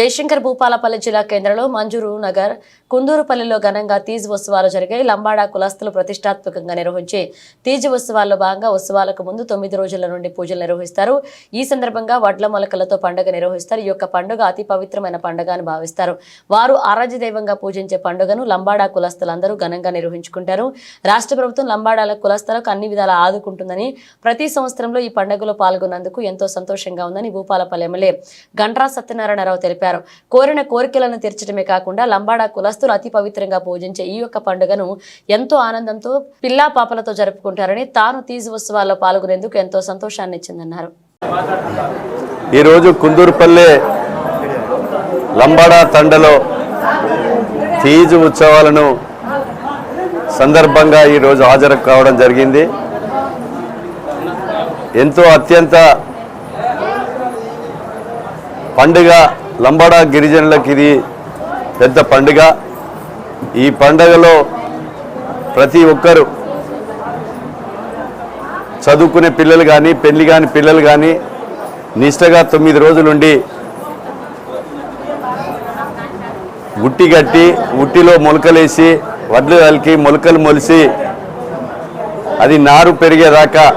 జయశంకర్ భూపాలపల్లి జిల్లా కేంద్రంలో మంజూరు నగర్ కుందూరుపల్లిలో ఘనంగా తీజ్ ఉత్సవాలు జరిగాయి. లంబాడా కులస్తులు ప్రతిష్టాత్మకంగా నిర్వహించే తీజ్ ఉత్సవాల్లో భాగంగా ఉత్సవాలకు ముందు 9 రోజుల నుండి పూజలు నిర్వహిస్తారు. ఈ సందర్భంగా వడ్ల మొలకలతో పండుగ నిర్వహిస్తారు. ఈ యొక్క పండుగ అతి పవిత్రమైన పండుగ అని భావిస్తారు. వారు ఆరాధ్య దైవంగా పూజించే పండుగను లంబాడా కులస్తులందరూ ఘనంగా నిర్వహించుకుంటారు. రాష్ట్ర ప్రభుత్వం లంబాడాల కులస్తులకు అన్ని విధాలా ఆదుకుంటుందని, ప్రతి సంవత్సరంలో ఈ పండుగలో పాల్గొన్నందుకు ఎంతో సంతోషంగా ఉందని భూపాలపల్లి ఎమ్మెల్యే గంట్రా సత్యనారాయణరావు తెలిపారు. కోరిన కోరికలను తీర్చడమే కాకుండా లంబాడా కులస్తులు అతి పవిత్రంగా పూజించే ఈ యొక్క పండుగను ఎంతో ఆనందంతో పిల్లా పాపలతో జరుపుకుంటారని, తాను తీజ్ ఉత్సవాల్లో పాల్గొనేందుకు ఎంతో సంతోషాన్ని ఇచ్చిందన్నారు. ఈరోజు కుందూరుపల్లి లంబాడా తండలో తీజ్ ఉత్సవాలను సందర్భంగా ఈరోజు హాజరు కావడం జరిగింది. ఎంతో అత్యంత పండుగ లంబాడా గిరిజనులకు ఇది పెద్ద పండుగ. ఈ పండుగలో ప్రతి ఒక్కరు చదువుకునే పిల్లలు కానీ పెళ్లి కాని పిల్లలు కానీ నిష్టగా 9 రోజులుండి ఉట్టి కట్టి ఉట్టిలో మొలకలేసి వడ్లు కలికి మొలకలు మొలిసి అది నారు పెరిగేదాకా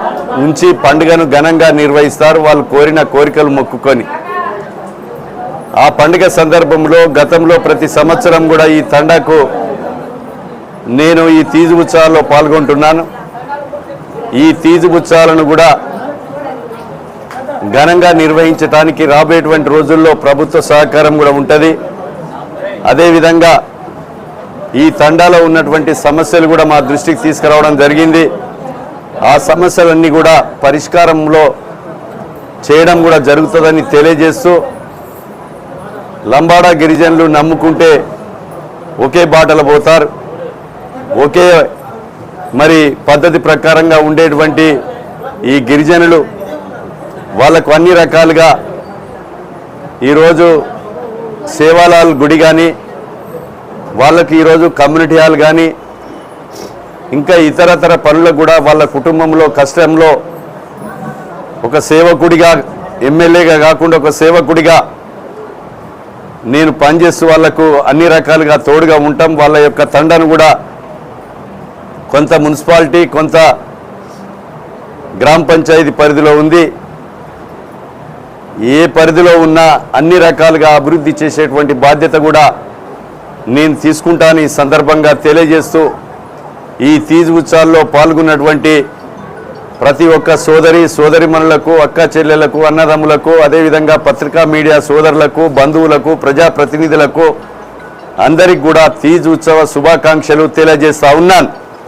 ఉంచి పండుగను ఘనంగా నిర్వహిస్తారు. వాళ్ళు కోరిన కోరికలు మొక్కుకొని ఆ పండుగ సందర్భంలో గతంలో ప్రతి సంవత్సరం కూడా ఈ తండాకు నేను ఈ తీజు ఉత్సవాల్లో పాల్గొంటున్నాను. ఈ తీజు ఉత్సవాలను కూడా ఘనంగా నిర్వహించడానికి రాబోయేటువంటి రోజుల్లో ప్రభుత్వ సహకారం కూడా ఉంటుంది. అదేవిధంగా ఈ తండాలో ఉన్నటువంటి సమస్యలు కూడా మా దృష్టికి తీసుకురావడం జరిగింది. ఆ సమస్యలన్నీ కూడా పరిష్కారంలో చేయడం కూడా జరుగుతుందని తెలియజేస్తూ, లంబాడా గిరిజనులు నమ్ముకుంటే ఒకే బాటలో పోతారు. ఒకే మరి పద్ధతి ప్రకారంగా ఉండేటువంటి ఈ గిరిజనులు వాళ్ళకు అన్ని రకాలుగా ఈరోజు సేవాలాల్ గుడి కానీ, వాళ్ళకి ఈరోజు కమ్యూనిటీ హాల్ కానీ, ఇంకా ఇతరతర పనులకు కూడా వాళ్ళ కుటుంబంలో కష్టంలో ఒక సేవకుడిగా, ఎమ్మెల్యేగా కాకుండా ఒక సేవకుడిగా నేను పనిచేస్తూ వాళ్లకు అన్ని రకాలుగా తోడుగా ఉంటాం. వాళ్ళ యొక్క తండను కూడా కొంత మున్సిపాలిటీ, కొంత గ్రామ పంచాయతీ పరిధిలో ఉంది. ఏ పరిధిలో ఉన్నా అన్ని రకాలుగా అభివృద్ధి చేసేటువంటి బాధ్యత కూడా నేను తీసుకుంటాను ఈ సందర్భంగా తెలియజేస్తూ, ఈ తీజ్ ఉత్సవాల్లో పాల్గొన్నటువంటి ప్రతి ఒక్క సోదరిమణులకు, అక్క చెల్లెలకు, అన్నదమ్ములకు, అదేవిధంగా పత్రికా మీడియా సోదరులకు, బంధువులకు, ప్రజాప్రతినిధులకు అందరికి కూడా తీజ్ ఉత్సవ శుభాకాంక్షలు తెలియజేస్తా ఉన్నాను.